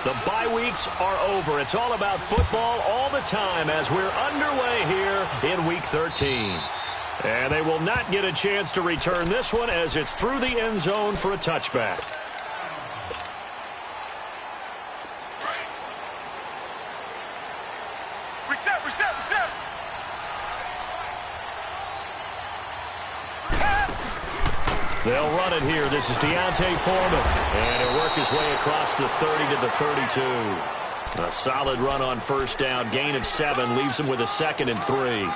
The bye weeks are over. It's all about football all the time as we're underway here in Week 13. And they will not get a chance to return this one as it's through the end zone for a touchback. Reset. They'll run it here. This is Deontay Foreman. And he'll work his way across the 30 to the 32. A solid run on first down. Gain of 7 leaves him with a 2nd and 3.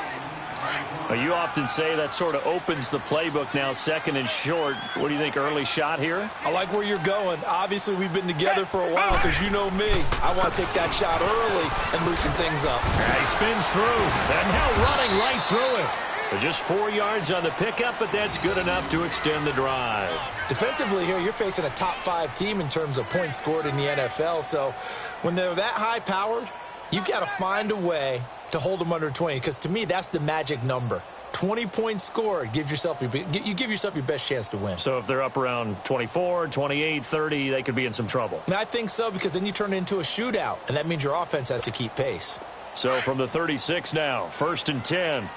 You often say that sort of opens the playbook now, 2nd and short. What do you think, early shot here? I like where you're going. Obviously, we've been together for a while because you know me. I want to take that shot early and loosen things up. He spins through, and now running right through it. Just 4 yards on the pickup, but that's good enough to extend the drive. Defensively here, you're facing a top 5 team in terms of points scored in the NFL. So when they're that high-powered, you've got to find a way to hold them under 20, because to me, that's the magic number. 20 points scored, you give yourself your best chance to win. So if they're up around 24, 28, 30, they could be in some trouble. And I think so, because then you turn it into a shootout, and that means your offense has to keep pace. So from the 36 now, 1st and 10.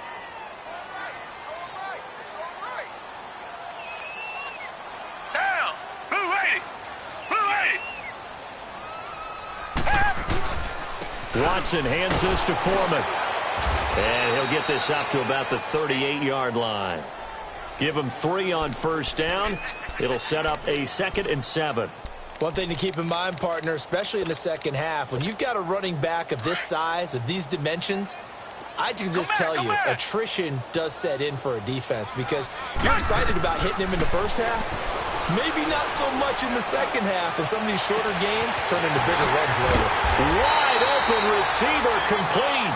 Watson hands this to Foreman. And he'll get this up to about the 38-yard line. Give him 3 on first down. It'll set up a 2nd and 7. One thing to keep in mind, partner, especially in the second half, when you've got a running back of this size, of these dimensions, I can just tell you, attrition does set in for a defense, because you're excited about hitting him in the first half. Maybe not so much in the second half, and some of these shorter gains turn into bigger runs later. Wide open receiver complete.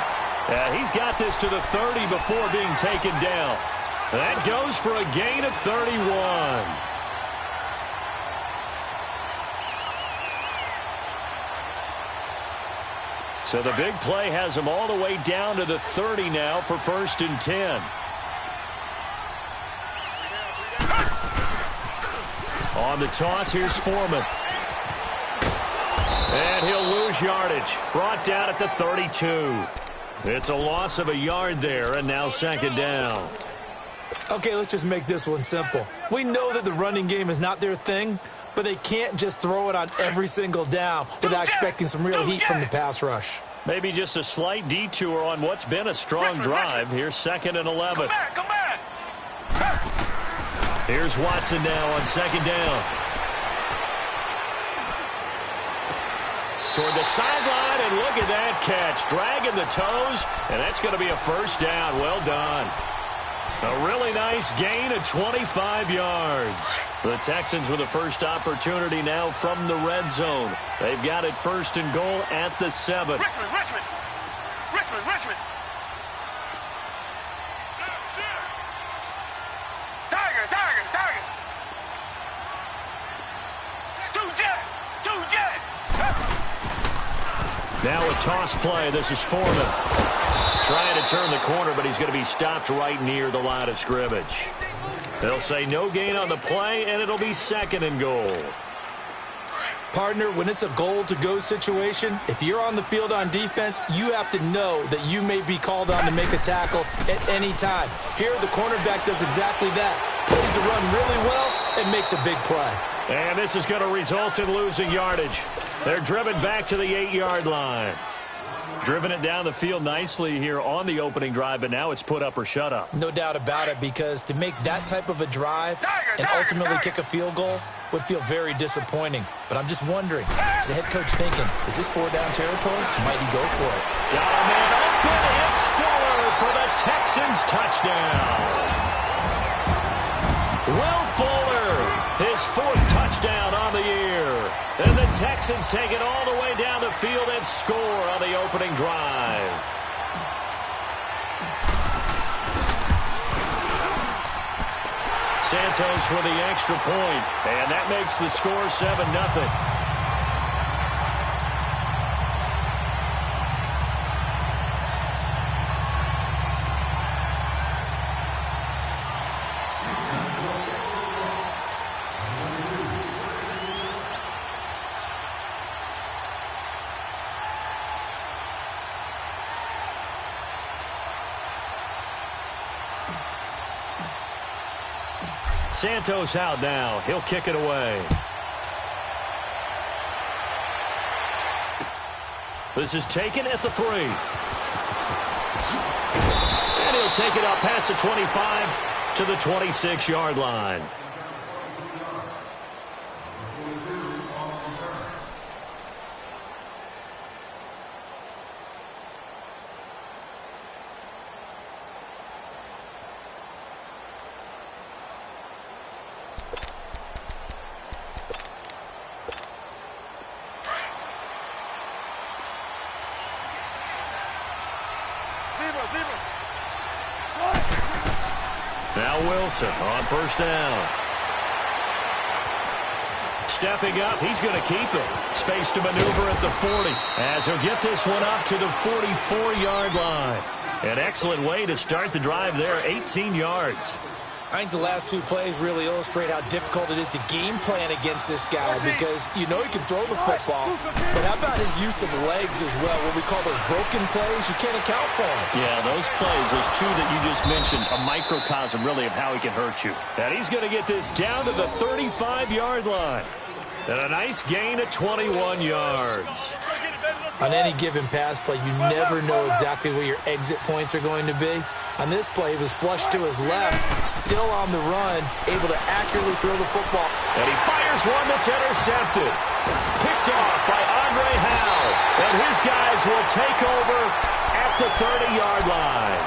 He's got this to the 30 before being taken down. That goes for a gain of 31. So the big play has him all the way down to the 30 now for 1st and 10. On the toss, here's Foreman. And he'll lose yardage. Brought down at the 32. It's a loss of a yard there, and now 2nd down. Okay, let's just make this one simple. We know that the running game is not their thing, but they can't just throw it on every single down without expecting some real heat from the pass rush. Maybe just a slight detour on what's been a strong drive. Here's 2nd and 11. Come back. Here's Watson now on 2nd down. Toward the sideline, and look at that catch. Dragging the toes, and that's going to be a first down. Well done. A really nice gain of 25 yards. The Texans with a first opportunity now from the red zone. They've got it 1st and goal at the 7. Richmond. Tiger. Two jet. Now a toss play. This is Foreman. Trying to turn the corner, but he's going to be stopped right near the line of scrimmage. They'll say no gain on the play, and it'll be 2nd and goal. Partner, when it's a goal-to-go situation, if you're on the field on defense, you have to know that you may be called on to make a tackle at any time. Here, the cornerback does exactly that. Plays the run really well and makes a big play. And this is going to result in losing yardage. They're driven back to the 8-yard line. Driven it down the field nicely here on the opening drive, but now it's put up or shut up. No doubt about it, because to make that type of a drive and ultimately kick a field goal would feel very disappointing. But I'm just wondering, is the head coach thinking, is this 4-down territory? Might he go for it? Got a man open. It's Fuller for the Texans touchdown. Will Fuller, his 4th touchdown on the year. And the Texans take it all the way down the field and score on the opening drive. Santos with the extra point, and that makes the score 7-0. Santos out now. He'll kick it away. This is taken at the 3. And he'll take it up past the 25 to the 26-yard line. Now Wilson on first down. Stepping up, he's going to keep it. Space to maneuver at the 40 as he'll get this one up to the 44-yard line. An excellent way to start the drive there, 18 yards. I think the last 2 plays really illustrate how difficult it is to game plan against this guy because you know he can throw the football, but how about his use of legs as well? What we call those broken plays, you can't account for them. Yeah, those plays, those 2 that you just mentioned, a microcosm really of how he can hurt you. And he's going to get this down to the 35-yard line. And a nice gain of 21 yards. On any given pass play, you never know exactly where your exit points are going to be. On this play, he was flushed to his left, still on the run, able to accurately throw the football. And he fires one that's intercepted. Picked off by Andre Howe. And his guys will take over at the 30-yard line.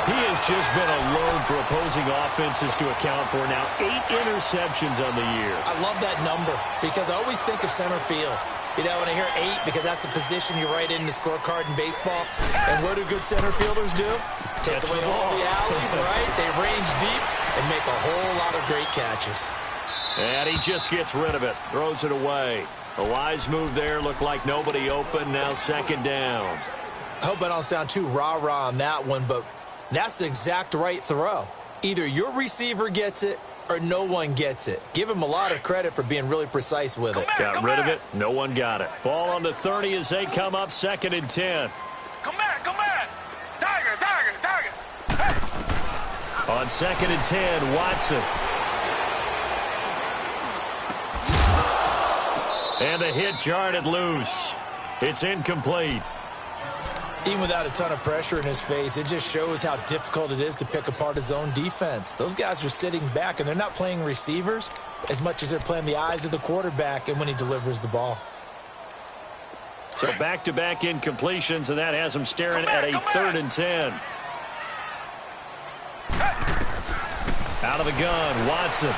He has just been a load for opposing offenses to account for now. 8 interceptions on the year. I love that number because I always think of center field. You know, when I hear 8, because that's the position you write in the scorecard in baseball. And what do good center fielders do? Take away all the alleys, right? They range deep and make a whole lot of great catches. And he just gets rid of it, throws it away. A wise move there, looked like nobody open, now second down. I hope I don't sound too rah-rah on that one, but that's the exact right throw. Either your receiver gets it or no one gets it. Give him a lot of credit for being really precise with it. Got rid of it. No one got it. Ball on the 30 as they come up, 2nd and 10. Come back, come back. Tiger, tiger, tiger. Hey. On 2nd and 10, Watson. And the hit jarred it loose. It's incomplete. Even without a ton of pressure in his face, it just shows how difficult it is to pick apart his own defense. Those guys are sitting back, and they're not playing receivers as much as they're playing the eyes of the quarterback and when he delivers the ball. So back-to-back incompletions, and that has him staring at a 3rd and 10. Out of the gun, Watson.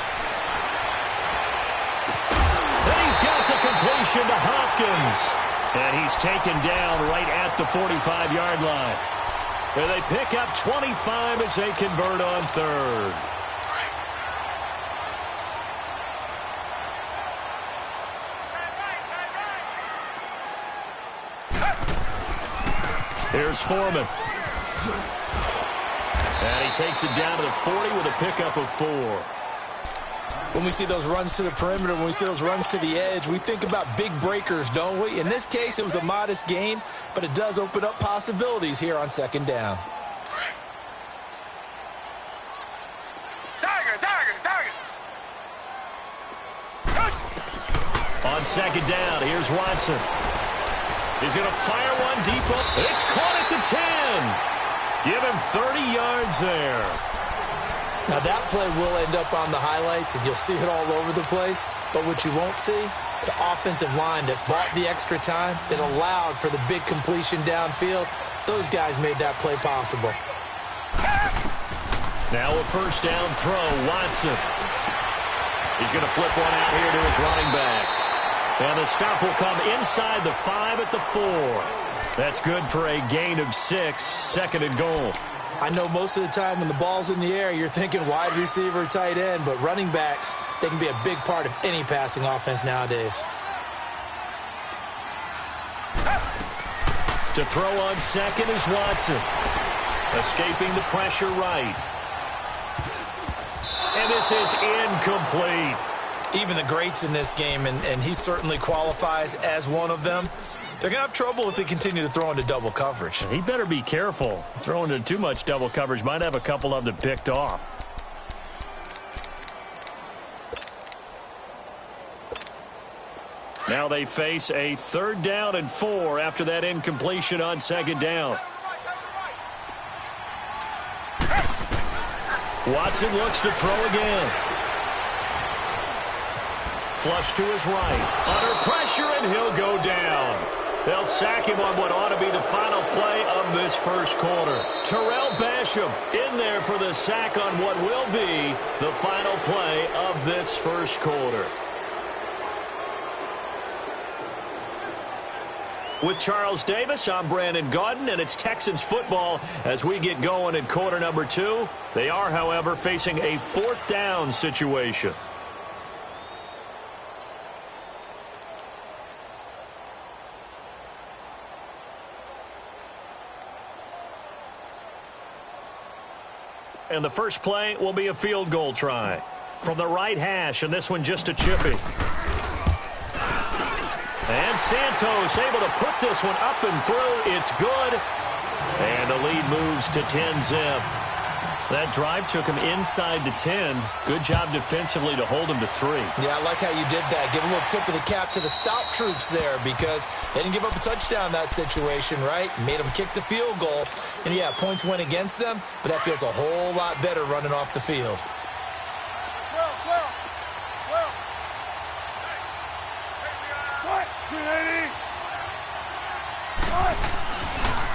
And he's got the completion to Hopkins. And he's taken down right at the 45-yard line. Where they pick up 25 as they convert on 3rd. Here's Foreman. And he takes it down to the 40 with a pickup of 4. When we see those runs to the perimeter, when we see those runs to the edge, we think about big breakers, don't we? In this case, it was a modest gain, but it does open up possibilities here on 2nd down. Tiger, tiger, tiger. On 2nd down, here's Watson. He's going to fire one deep up. It's caught at the 10. Give him 30 yards there. Now, that play will end up on the highlights, and you'll see it all over the place. But what you won't see, the offensive line that bought the extra time, that allowed for the big completion downfield, those guys made that play possible. Now a first down throw, Watson. He's going to flip one out here to his running back. And the stop will come inside the 5 at the 4. That's good for a gain of 6, 2nd and goal. I know most of the time when the ball's in the air, you're thinking wide receiver, tight end, but running backs, they can be a big part of any passing offense nowadays. To throw on 2nd is Watson. Escaping the pressure right. And this is incomplete. Even the greats in this game, and he certainly qualifies as one of them, they're going to have trouble if they continue to throw into double coverage. He better be careful. Throwing into too much double coverage might have a couple of them picked off. Now they face a 3rd down and 4 after that incompletion on 2nd down. Watson looks to throw again. Flush to his right. Under pressure, and he'll go down. They'll sack him on what ought to be the final play of this first quarter. Terrell Basham in there for the sack on what will be the final play of this first quarter. With Charles Davis, I'm Brandon Gaudin, and it's Texans football as we get going in quarter number 2. They are, however, facing a 4th down situation. And the first play will be a field goal try from the right hash, and this one just a chippy. And Santos able to put this one up and through. It's good. And the lead moves to 10-zip. That drive took him inside the 10. Good job defensively to hold him to 3. Yeah, I like how you did that. Give a little tip of the cap to the stop troops there because they didn't give up a touchdown in that situation, right? Made them kick the field goal. And, yeah, points went against them, but that feels a whole lot better running off the field.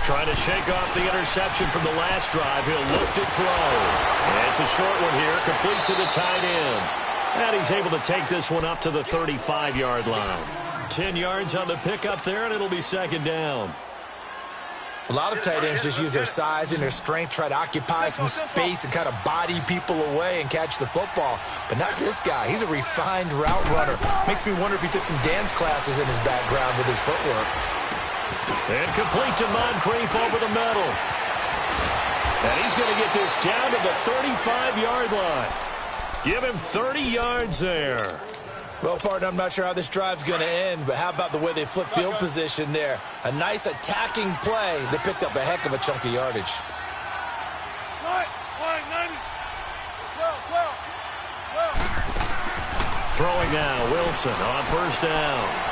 Trying to shake off the interception from the last drive. He'll look to throw. And it's a short one here, complete to the tight end. And he's able to take this one up to the 35-yard line. 10 yards on the pickup there, and it'll be 2nd down. A lot of tight ends just use their size and their strength, try to occupy some space and kind of body people away and catch the football. But not this guy. He's a refined route runner. Makes me wonder if he took some dance classes in his background with his footwork. And complete to Moncrief over the middle. And he's going to get this down to the 35-yard line. Give him 30 yards there. Well, partner, I'm not sure how this drive's going to end, but how about the way they flip field position there? A nice attacking play. They picked up a heck of a chunk of yardage. Throwing now, Wilson on 1st down.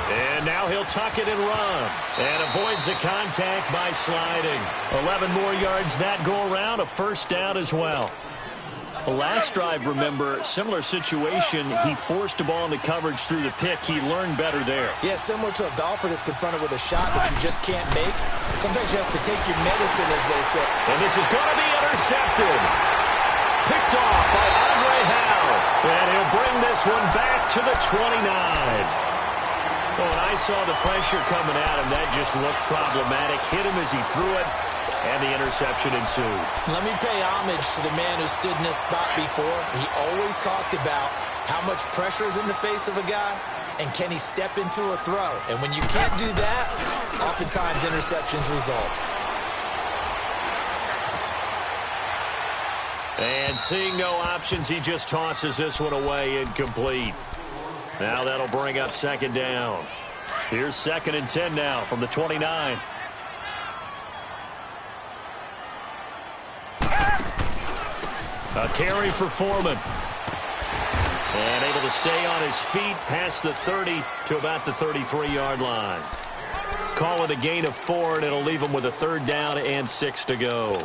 And now he'll tuck it and run. And avoids the contact by sliding. 11 more yards that go around. A 1st down as well. The last drive, remember, similar situation. He forced a ball into coverage through the pick. He learned better there. Yeah, similar to a golfer that's confronted with a shot that you just can't make. Sometimes you have to take your medicine, as they say. And this is going to be intercepted. Picked off by Andre Howe. And he'll bring this one back to the 29. Well, when I saw the pressure coming at him, that just looked problematic. Hit him as he threw it, and the interception ensued. Let me pay homage to the man who stood in this spot before. He always talked about how much pressure is in the face of a guy, and can he step into a throw. And when you can't do that, oftentimes interceptions result. And seeing no options, he just tosses this one away incomplete. Now that'll bring up 2nd down. Here's 2nd and 10 now from the 29. A carry for Foreman. And able to stay on his feet past the 30 to about the 33-yard line. Call it a gain of 4, and it'll leave him with a 3rd down and 6 to go.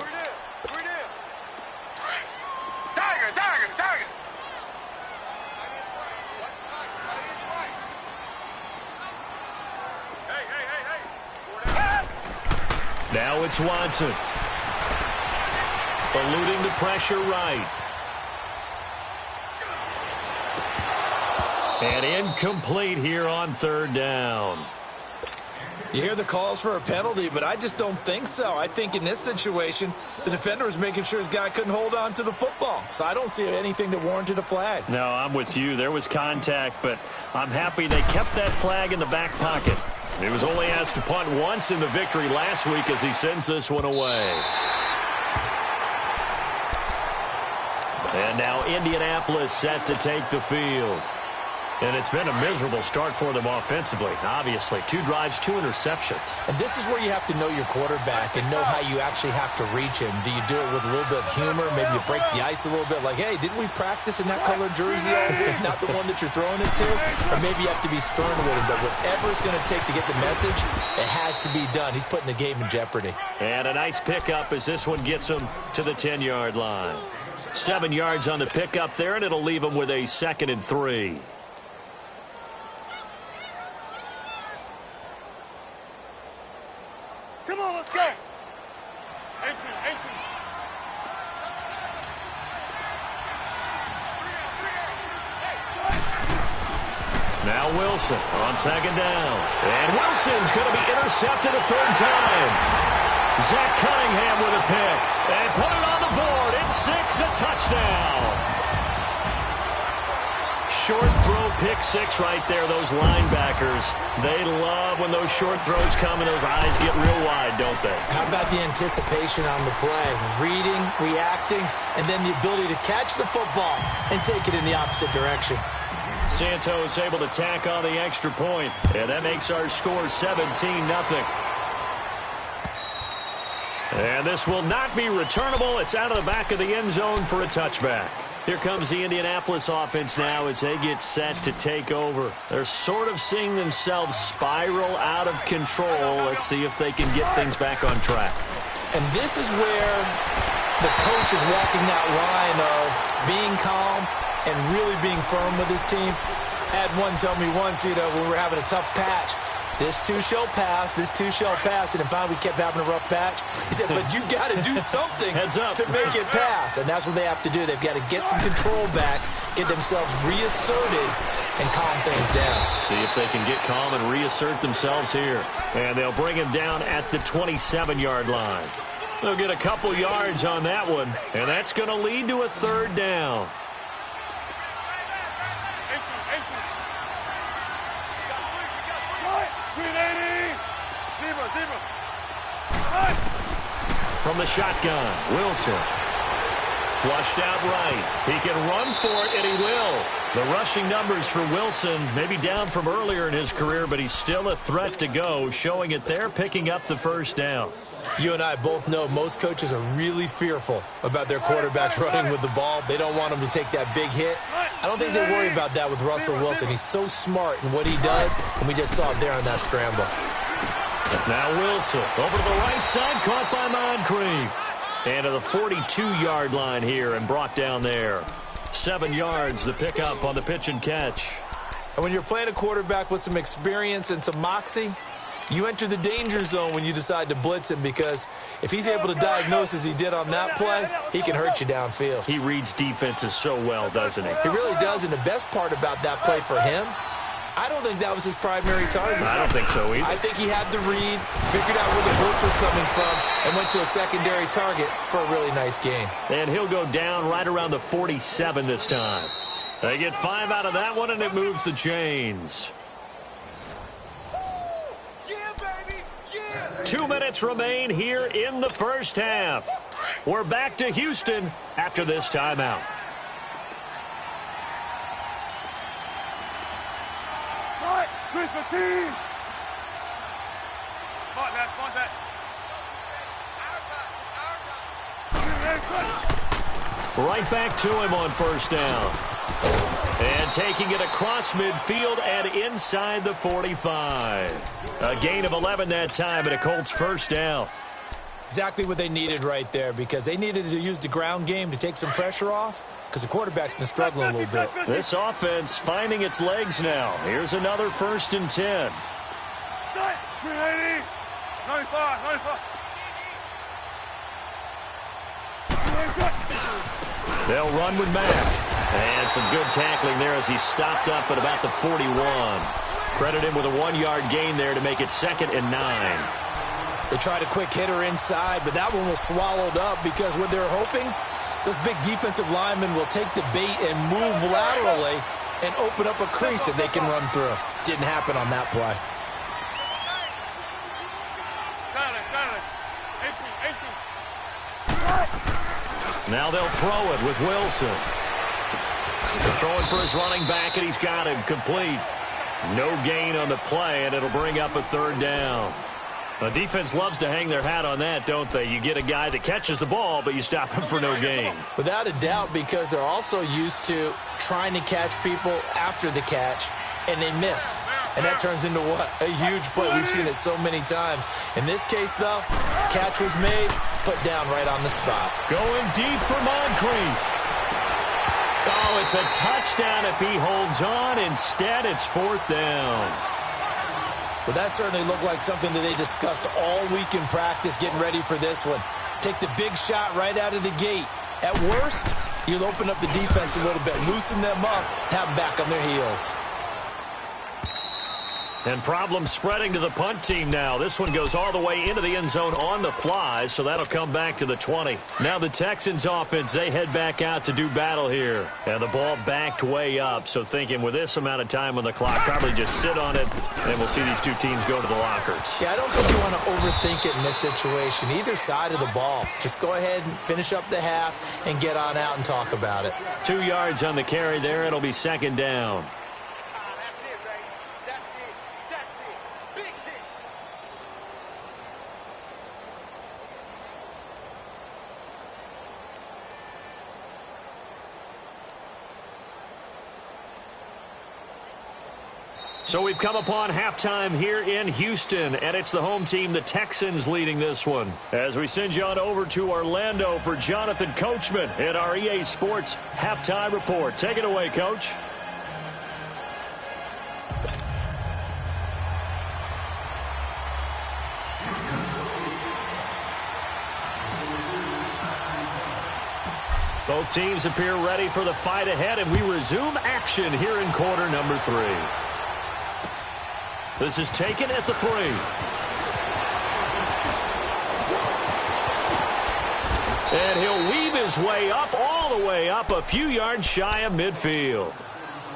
Now it's Watson. Eluding the pressure right. And incomplete here on 3rd down. You hear the calls for a penalty, but I just don't think so. I think in this situation, the defender was making sure his guy couldn't hold on to the football. So I don't see anything that warranted a flag. No, I'm with you. There was contact, but I'm happy they kept that flag in the back pocket. He was only asked to punt once in the victory last week as he sends this one away. And now Indianapolis set to take the field. And it's been a miserable start for them offensively, obviously. 2 drives, 2 interceptions. And this is where you have to know your quarterback and know how you actually have to reach him. Do you do it with a little bit of humor? Maybe you break the ice a little bit like, hey, didn't we practice in that colored jersey all week? Not the one that you're throwing it to? Or maybe you have to be stern with him. But whatever it's going to take to get the message, it has to be done. He's putting the game in jeopardy. And a nice pickup as this one gets him to the 10-yard line. 7 yards on the pickup there, and it'll leave him with a 2nd and 3. Come on, let's go. 18. Now Wilson on 2nd down. And Wilson's going to be intercepted a 3rd time. Zach Cunningham with a pick. And put it on the board. It's 6, a touchdown. Short throw, pick 6 right there. Those linebackers, they love when those short throws come and those eyes get real wide, don't they? How about the anticipation on the play? Reading, reacting, and then the ability to catch the football and take it in the opposite direction. Santos able to tack on the extra point, and that makes our score 17-0. And this will not be returnable. It's out of the back of the end zone for a touchback. Here comes the Indianapolis offense now as they get set to take over. They're sort of seeing themselves spiral out of control. Let's see if they can get things back on track. And this is where the coach is walking that line of being calm and really being firm with his team. Had one tell me once, when we were having a tough patch, this too shall pass, this too shall pass, and then finally we kept having a rough patch. He said, but you got to do something to make it pass, and that's what they have to do. They've got to get some control back, get themselves reasserted, and calm things down. See if they can get calm and reassert themselves here. And they'll bring him down at the 27-yard line. They'll get a couple yards on that one, and that's going to lead to a 3rd down. From the shotgun, Wilson. Flushed out right. He can run for it, and he will. The rushing numbers for Wilson maybe down from earlier in his career, but he's still a threat to go, showing it there, picking up the 1st down. You and I both know most coaches are really fearful about their quarterbacks running with the ball. They don't want them to take that big hit. I don't think they worry about that with Russell Wilson. He's so smart in what he does, and we just saw it there on that scramble. Now Wilson over to the right side, caught by Moncrief. And to the 42-yard line here and brought down there. 7 yards, the pickup on the pitch and catch. And when you're playing a quarterback with some experience and some moxie, you enter the danger zone when you decide to blitz him, because if he's able to diagnose as he did on that play, he can hurt you downfield. He reads defenses so well, doesn't he? He really does, and the best part about that play for him, I don't think that was his primary target. I don't think so either. I think he had the read, figured out where the blitz was coming from, and went to a secondary target for a really nice gain. And he'll go down right around the 47 this time. They get 5 out of that one, and it moves the chains. 2 minutes remain here in the 1st half. We're back to Houston after this timeout. Chris, the team! Spot that. Right back to him on 1st down. And taking it across midfield and inside the 45. A gain of 11 that time and a Colts 1st down. Exactly what they needed right there, because they needed to use the ground game to take some pressure off, because the quarterback's been struggling a little bit. This offense finding its legs now. Here's another 1st and 10. 380, 95. They'll run with Mack. And some good tackling there as he stopped up at about the 41. Credit him with a 1-yard gain there to make it 2nd and 9. They tried a quick hitter inside, but that one was swallowed up, because what they're hoping, those big defensive linemen will take the bait and move laterally and open up a crease that they can run through. Didn't happen on that play. Now they'll throw it with Wilson. Throwing for his running back, and he's got him complete. No gain on the play, and it'll bring up a third down. The defense loves to hang their hat on that, don't they? You get a guy that catches the ball, but you stop him for no gain. Without a doubt, because they're also used to trying to catch people after the catch, and they miss. And that turns into what? A huge play. We've seen it so many times. In this case, though, catch was made, put down right on the spot. Going deep for Moncrief. Oh, it's a touchdown if he holds on. Instead, it's fourth down. Well, that certainly looked like something that they discussed all week in practice getting ready for this one. Take the big shot right out of the gate. At worst, you'll open up the defense a little bit, loosen them up, have them back on their heels. And problems spreading to the punt team now. This one goes all the way into the end zone on the fly, so that'll come back to the 20. Now the Texans offense, they head back out to do battle here. And the ball backed way up, so thinking with this amount of time on the clock, probably just sit on it, and we'll see these two teams go to the lockers. Yeah, I don't think you want to overthink it in this situation. Either side of the ball. Just go ahead and finish up the half and get on out and talk about it. 2 yards on the carry there. It'll be second down. So we've come upon halftime here in Houston, and it's the home team, the Texans, leading this one. As we send you on over to Orlando for Jonathan Coachman in our EA Sports Halftime Report. Take it away, Coach. Both teams appear ready for the fight ahead, and we resume action here in quarter number 3. This is taken at the 3. And he'll weave his way up, all the way up, a few yards shy of midfield.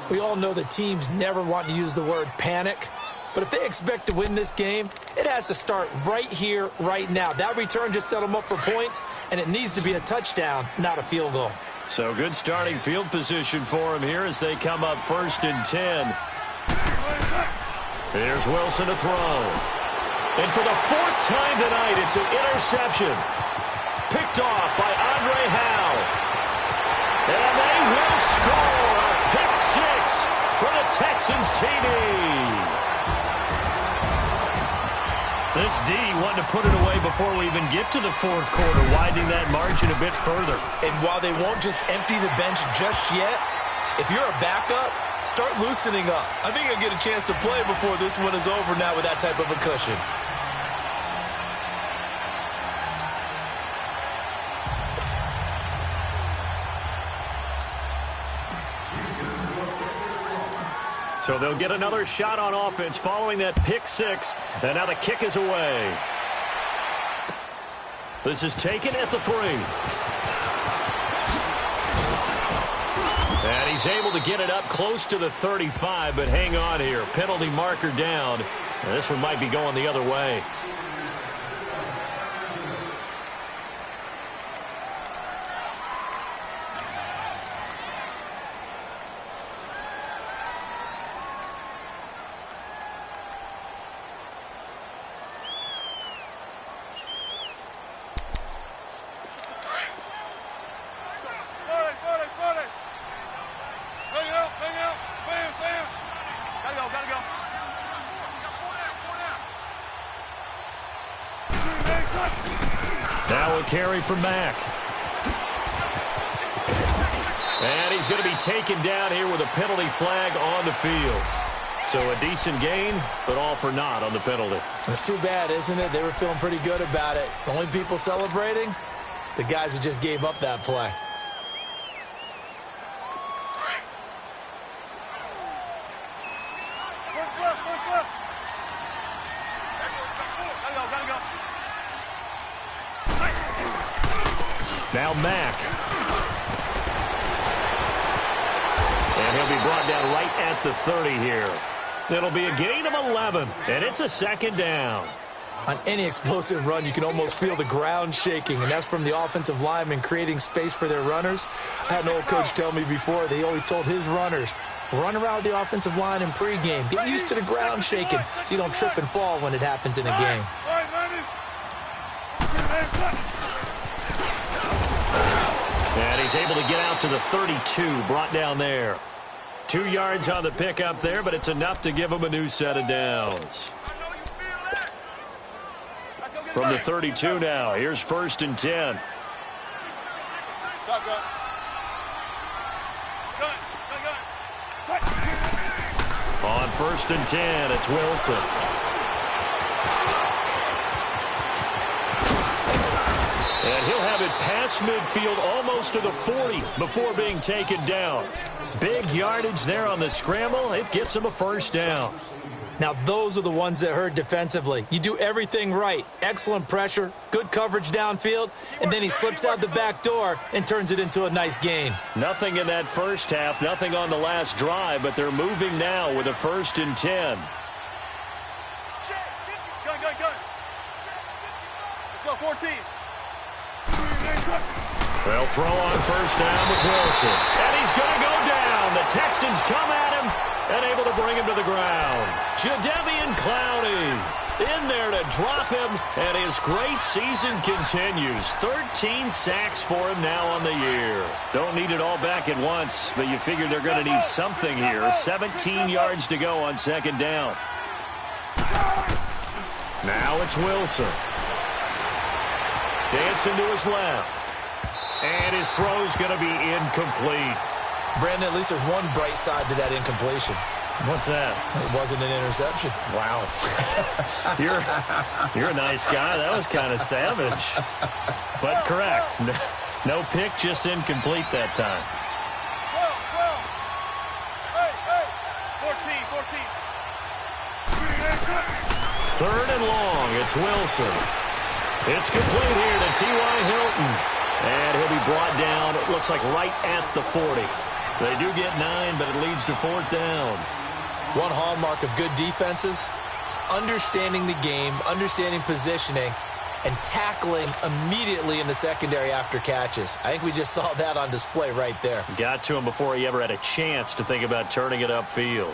We all know that teams never want to use the word panic. But if they expect to win this game, it has to start right here, right now. That return just set them up for points, and it needs to be a touchdown, not a field goal. So good starting field position for them here as they come up 1st and 10. Here's Wilson to throw. And for the 4th time tonight, it's an interception. Picked off by Andre Howe. And they will score a pick 6 for the Texans TD. This D wanting to put it away before we even get to the 4th quarter, widening that margin a bit further. And while they won't just empty the bench just yet, if you're a backup, start loosening up. I think you'll get a chance to play before this one is over now with that type of a cushion. So they'll get another shot on offense following that pick 6. And now the kick is away. This is taken at the 3. And he's able to get it up close to the 35, but hang on here. Penalty marker down. And this one might be going the other way. Now a carry from Mack. And he's going to be taken down here with a penalty flag on the field. So a decent gain, but all for naught on the penalty. It's too bad, isn't it? They were feeling pretty good about it. The only people celebrating, the guys who just gave up that play. Now Mack. And he'll be brought down right at the 30 here. It'll be a gain of 11, and it's a second down. On any explosive run, you can almost feel the ground shaking, and that's from the offensive linemen creating space for their runners. I had an old coach tell me before, they always told his runners, run around the offensive line in pregame. Get used to the ground shaking so you don't trip and fall when it happens in a game. And he's able to get out to the 32, brought down there. 2 yards on the pickup there, but it's enough to give him a new set of downs. From the 32 now, here's 1st and 10. On 1st and 10, it's Wilson. And he'll have it past midfield, almost to the 40, before being taken down. Big yardage there on the scramble. It gets him a 1st down. Now, those are the ones that hurt defensively. You do everything right. Excellent pressure, good coverage downfield, and then he slips out the back door and turns it into a nice gain. Nothing in that first half, nothing on the last drive, but they're moving now with a 1st and 10. Let's go, 14. They'll throw on 1st down with Wilson. And he's going to go down. The Texans come at him and able to bring him to the ground. Jadeveon Clowney in there to drop him, and his great season continues. 13 sacks for him now on the year. Don't need it all back at once, but you figure they're going to need something here. 17 yards to go on 2nd down. Now it's Wilson. Dancing to his left. And his throw's going to be incomplete. Brandon, at least there's one bright side to that incompletion. What's that? It wasn't an interception. Wow. You're a nice guy. That was kind of savage. But correct. No pick, just incomplete that time. 3rd and long. It's Wilson. It's complete here to T.Y. Hilton. And he'll be brought down, it looks like right at the 40. They do get 9, but it leads to 4th down. One hallmark of good defenses is understanding the game, understanding positioning, and tackling immediately in the secondary after catches. I think we just saw that on display right there. Got to him before he ever had a chance to think about turning it upfield.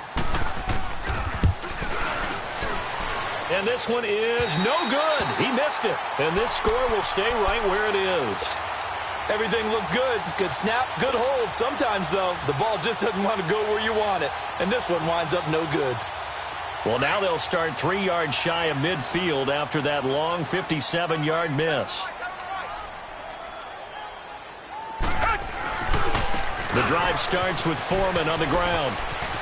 And this one is no good. He missed it. And this score will stay right where it is. Everything looked good. Good snap, good hold. Sometimes, though, the ball just doesn't want to go where you want it. And this one winds up no good. Well, now they'll start 3 yards shy of midfield after that long 57-yard miss. The drive starts with Foreman on the ground.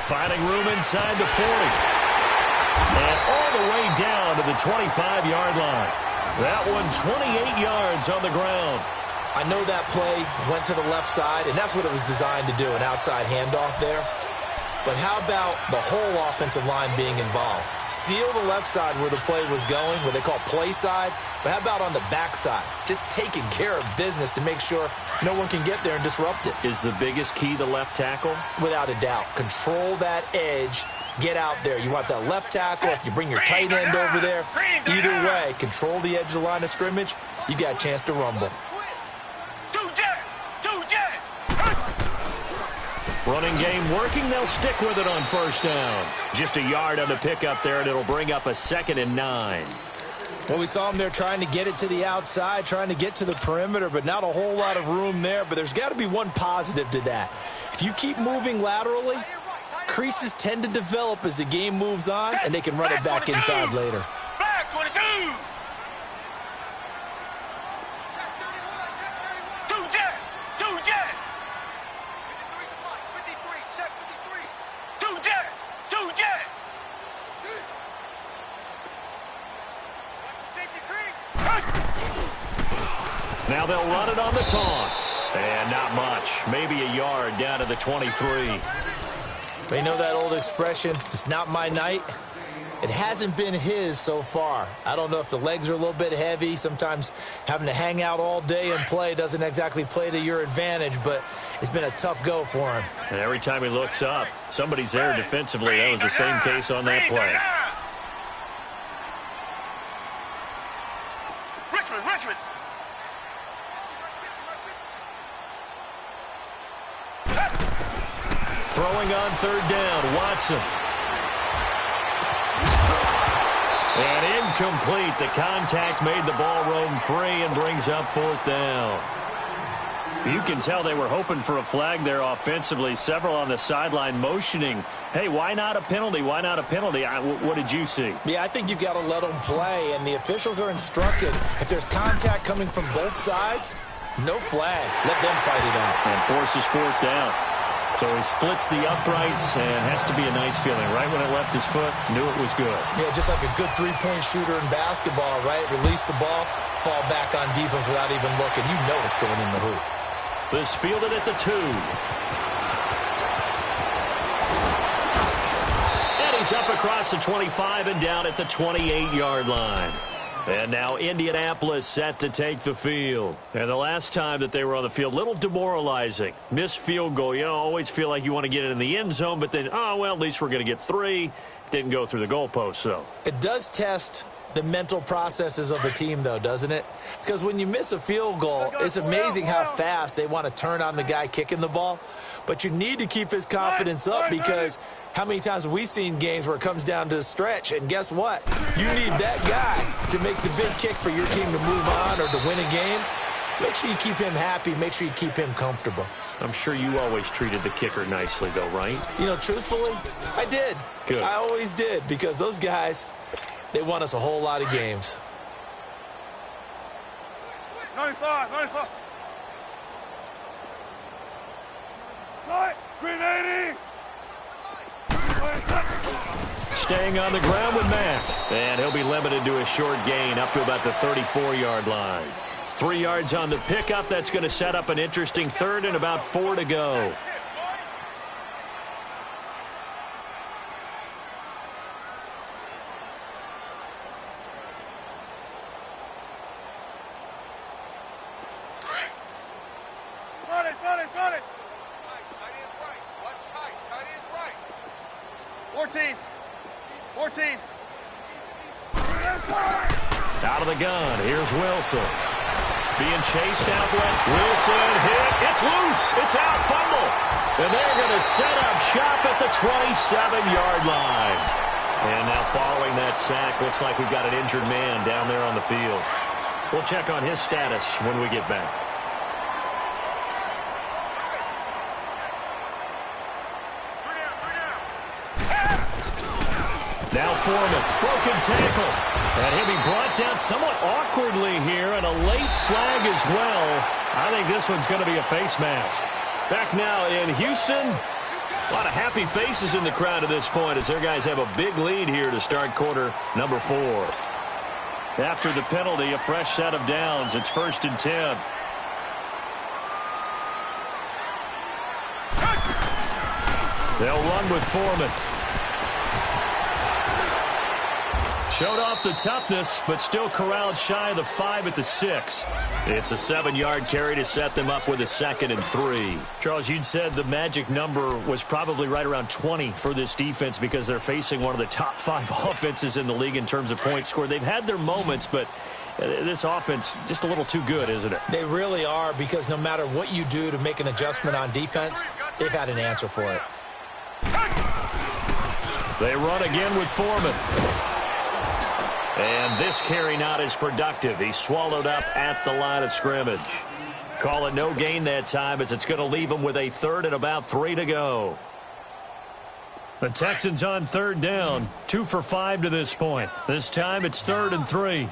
Finding room inside the 40. And all the way down to the 25-yard line. That one 28 yards on the ground. I know that play went to the left side, and that's what it was designed to do, an outside handoff there. But how about the whole offensive line being involved? Seal the left side where the play was going, what they call play side. But how about on the back side? Just taking care of business to make sure no one can get there and disrupt it. Is the biggest key the left tackle? Without a doubt. Control that edge. Get out there. You want that left tackle. If you bring your tight end over there, either way, control the edge of the line of scrimmage. You got a chance to rumble. Running game working. They'll stick with it on 1st down. Just a yard on the pickup there, and it'll bring up a 2nd and 9. Well, we saw them there trying to get it to the outside, trying to get to the perimeter, but not a whole lot of room there. But there's got to be one positive to that. If you keep moving laterally, creases tend to develop as the game moves on, and they can run it back inside later. Back 22. Now they'll run it on the toss. And not much. Maybe a yard down to the 23. They know that old expression, it's not my night. It hasn't been his so far. I don't know if the legs are a little bit heavy. Sometimes having to hang out all day and play doesn't exactly play to your advantage, but it's been a tough go for him. And every time he looks up, somebody's there defensively. That was the same case on that play. third down. Watson. And incomplete. The contact made the ball roam free and brings up fourth down. You can tell they were hoping for a flag there offensively. Several on the sideline motioning, hey, why not a penalty? Why not a penalty? What did you see? Yeah, I think you've got to let them play, and the officials are instructed. If there's contact coming from both sides, no flag. Let them fight it out. And forces fourth down. So he splits the uprights, and has to be a nice feeling. Right when it left his foot, knew it was good. Yeah, just like a good three-point shooter in basketball, right? Release the ball, fall back on defense without even looking. You know it's going in the hoop. This fielded at the 2. And he's up across the 25 and down at the 28-yard line. And now Indianapolis set to take the field. And the last time that they were on the field, little demoralizing. Missed field goal. You always feel like you want to get it in the end zone, but then, oh, well, at least we're going to get 3. Didn't go through the goalpost, though. It does test the mental processes of a team, though, doesn't it? Because when you miss a field goal, it's amazing how fast they want to turn on the guy kicking the ball. But you need to keep his confidence up, because how many times have we seen games where it comes down to the stretch, and guess what? You need that guy to make the big kick for your team to move on or to win a game. Make sure you keep him happy. Make sure you keep him comfortable. I'm sure you always treated the kicker nicely, though, right? You know, truthfully, I did. Good. I always did, because those guys, they won us a whole lot of games. 95, 95. Side, green 80. Staying on the ground with Mack. And he'll be limited to a short gain up to about the 34-yard line. 3 yards on the pickup. That's going to set up an interesting third and about 4 to go. Got it. Tight is right. Watch tight. Tight is right. 14. Out of the gun. Here's Wilson. Being chased out left. Wilson hit. It's loose. It's out. Fumble. And they're going to set up shop at the 27-yard line. And now following that sack, looks like we've got an injured man down there on the field. We'll check on his status when we get back. Now Foreman, broken tackle. And he'll be brought down somewhat awkwardly here, and a late flag as well. I think this one's going to be a face mask. Back now in Houston. A lot of happy faces in the crowd at this point as their guys have a big lead here to start quarter number 4. After the penalty, a fresh set of downs. It's 1st and 10. They'll run with Foreman. Showed off the toughness, but still corralled shy of the 5 at the 6. It's a 7-yard carry to set them up with a 2nd and 3. Charles, you'd said the magic number was probably right around 20 for this defense because they're facing one of the top 5 offenses in the league in terms of points scored. They've had their moments, but this offense just a little too good, isn't it? They really are, because no matter what you do to make an adjustment on defense, they've had an answer for it. They run again with Foreman. And this carry not as productive. He's swallowed up at the line of scrimmage. Call it no gain that time, as it's going to leave him with a 3rd and about 3 to go. The Texans on 3rd down. 2 for 5 to this point. This time it's 3rd and 3.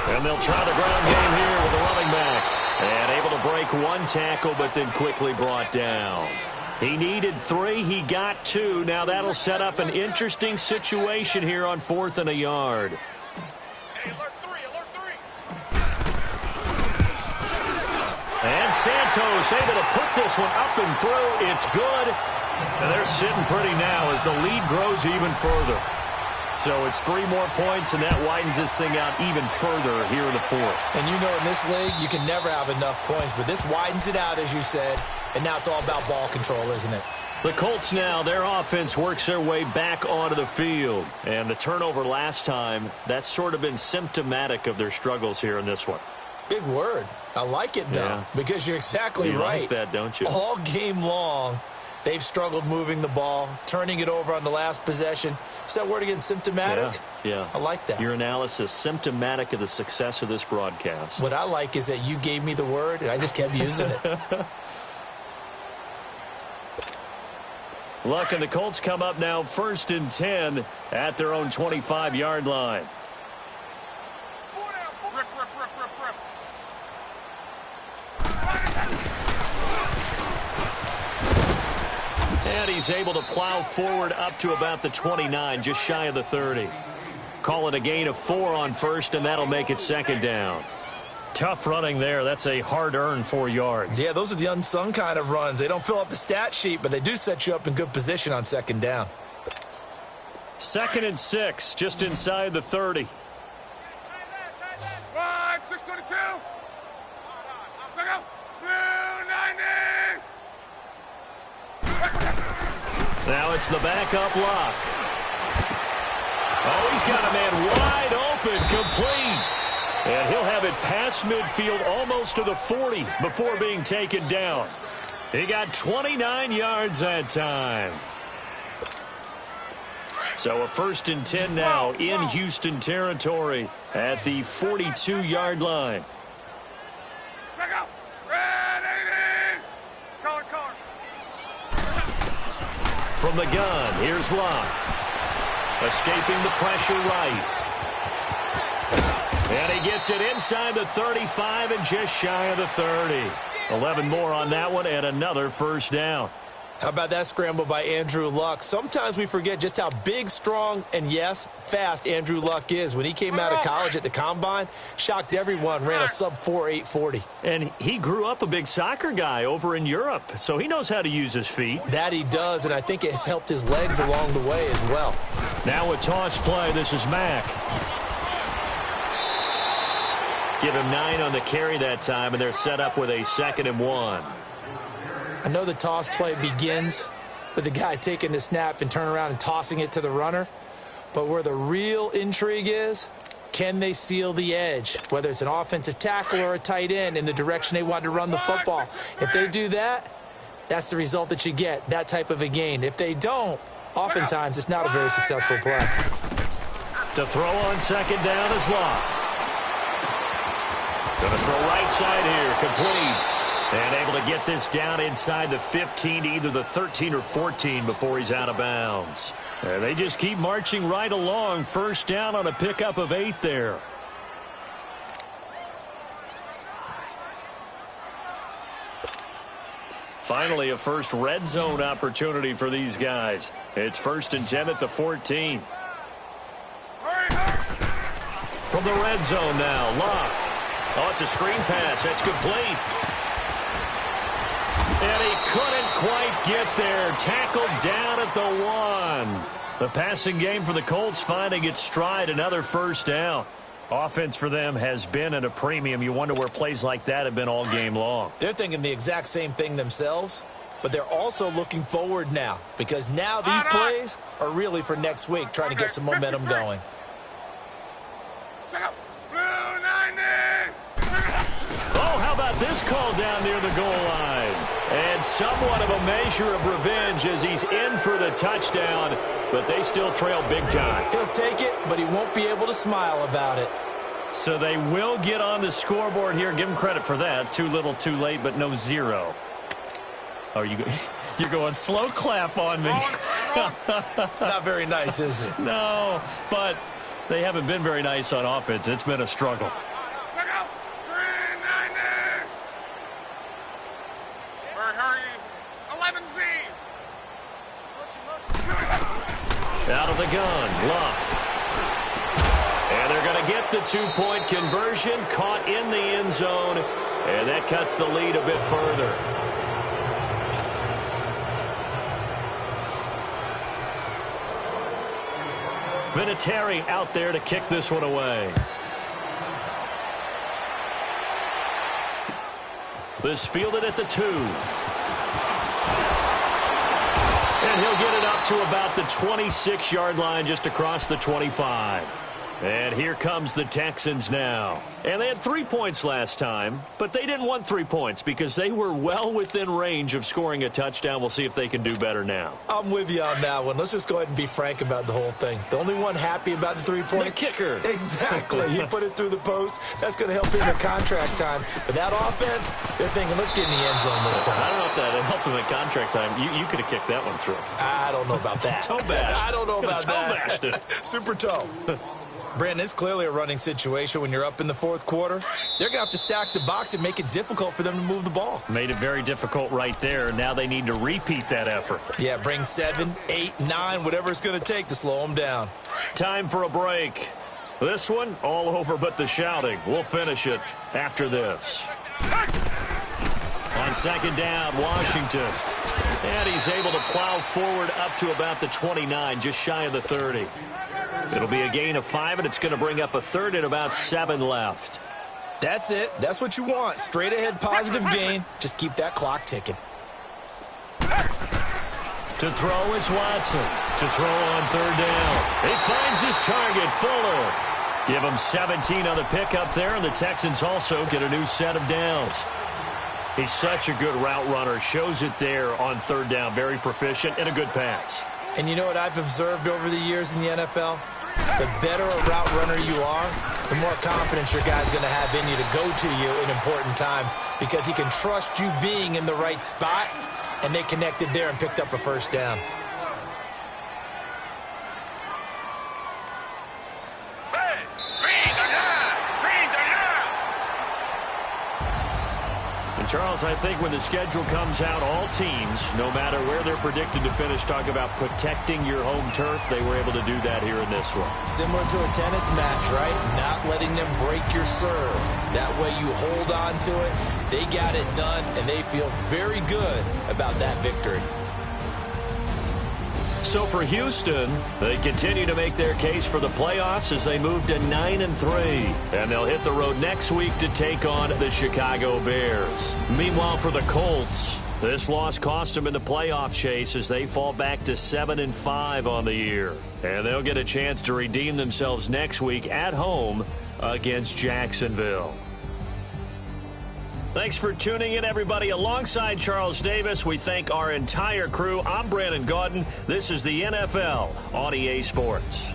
And they'll try the ground game here with a running back. And able to break 1 tackle, but then quickly brought down. He needed 3. He got 2. Now that'll set up an interesting situation here on 4th and a yard. Hey, alert 3. And Santos able to put this one up and through. It's good. And they're sitting pretty now as the lead grows even further. So it's 3 more points, and that widens this thing out even further here in the 4th. And you know, in this league, you can never have enough points, but this widens it out, as you said, and now it's all about ball control, isn't it? The Colts now, their offense works their way back onto the field. And the turnover last time, that's sort of been symptomatic of their struggles here in this one. Big word. I like it, though, because you're exactly right. You like that, don't you? All game long, they've struggled moving the ball, turning it over on the last possession. Is that word again, symptomatic? Yeah. I like that. Your analysis, symptomatic of the success of this broadcast. What I like is that you gave me the word, and I just kept using it. Luck, and the Colts come up now 1st and 10 at their own 25-yard line. And he's able to plow forward up to about the 29, just shy of the 30. Call it a gain of 4 on first, and that'll make it 2nd down. Tough running there. That's a hard-earned 4 yards. Yeah, those are the unsung kind of runs. They don't fill up the stat sheet, but they do set you up in good position on 2nd down. 2nd and 6, just inside the 30. 622. Now it's the backup Lock. Oh, he's got a man wide open, complete. And he'll have it past midfield almost to the 40 before being taken down. He got 29 yards that time. So a 1st and 10 now in Houston territory at the 42-yard line. From the gun, here's Locke. Escaping the pressure right. And he gets it inside the 35 and just shy of the 30. 11 more on that one and another 1st down. How about that scramble by Andrew Luck? Sometimes we forget just how big, strong, and, yes, fast Andrew Luck is. When he came out of college at the Combine, shocked everyone, ran a sub-4 840. And he grew up a big soccer guy over in Europe, so he knows how to use his feet. That he does, and I think it has helped his legs along the way as well. Now a toss play. This is Mack. Give him 9 on the carry that time, and they're set up with a 2nd and 1. I know the toss play begins with the guy taking the snap and turning around and tossing it to the runner. But where the real intrigue is, can they seal the edge, whether it's an offensive tackle or a tight end, in the direction they want to run the football? If they do that, that's the result that you get, that type of a gain. If they don't, oftentimes it's not a very successful play. To throw on 2nd down is Locke. Going to throw right side here, complete. And able to get this down inside the 15 to either the 13 or 14 before he's out of bounds. And they just keep marching right along. 1st down on a pickup of 8 there. Finally, a first red zone opportunity for these guys. It's 1st and 10 at the 14. From the red zone now, Locke. Oh, it's a screen pass. That's complete. And he couldn't quite get there. Tackled down at the 1. The passing game for the Colts finding its stride. Another 1st down. Offense for them has been at a premium. You wonder where plays like that have been all game long. They're thinking the exact same thing themselves, but they're also looking forward now, because now these plays are really for next week, trying to get some momentum going. Oh, how about this call down near the goal line? And somewhat of a measure of revenge as he's in for the touchdown, but they still trail big time. He'll take it, but he won't be able to smile about it. So they will get on the scoreboard here. Give him credit for that. Too little, too late, but no 0. Oh, you're going slow clap on me. Not very nice, is it? No, but they haven't been very nice on offense. It's been a struggle. Out of the gun, Luck. And they're going to get the 2-point conversion, caught in the end zone, and that cuts the lead a bit further. Vinatieri out there to kick this one away. This fielded at the 2. And he'll get it up to about the 26-yard line, just across the 25. And here comes the Texans now. And they had 3 points last time, but they didn't want 3 points because they were well within range of scoring a touchdown. We'll see if they can do better now. I'm with you on that one. Let's just go ahead and be frank about the whole thing. The only one happy about the 3-point? The kicker. Exactly. He put it through the post. That's going to help him in contract time. But that offense, they're thinking, let's get in the end zone this time. I don't know if that helped him at contract time. You could have kicked that one through. I don't know about that. Toe bash. I don't know about that. Toe bashed it. Super toe. Brandon, it's clearly a running situation when you're up in the fourth quarter. They're going to have to stack the box and make it difficult for them to move the ball. Made it very difficult right there. Now they need to repeat that effort. Yeah, bring 7, 8, 9, whatever it's going to take to slow them down. Time for a break. This one, all over but the shouting. We'll finish it after this. On second down, Washington. And he's able to plow forward up to about the 29, just shy of the 30. It'll be a gain of 5, and it's going to bring up a third and about 7 left. That's it. That's what you want. Straight ahead positive gain. Just keep that clock ticking. To throw is Watson. To throw on third down. He finds his target, Fuller. Give him 17 on the pickup there, and the Texans also get a new set of downs. He's such a good route runner. Shows it there on third down. Very proficient and a good pass. And you know what I've observed over the years in the NFL? The better a route runner you are, the more confidence your guy's going to have in you to go to you in important times because he can trust you being in the right spot, and they connected there and picked up a first down. Charles, I think when the schedule comes out, all teams, no matter where they're predicted to finish, talk about protecting your home turf. They were able to do that here in this one. Similar to a tennis match, right? Not letting them break your serve. That way you hold on to it. They got it done, and they feel very good about that victory. So for Houston, they continue to make their case for the playoffs as they move to 9-3. And they'll hit the road next week to take on the Chicago Bears. Meanwhile, for the Colts, this loss cost them in the playoff chase as they fall back to 7-5 on the year. And they'll get a chance to redeem themselves next week at home against Jacksonville. Thanks for tuning in, everybody. Alongside Charles Davis, we thank our entire crew. I'm Brandon Gaudin. This is the NFL on EA Sports.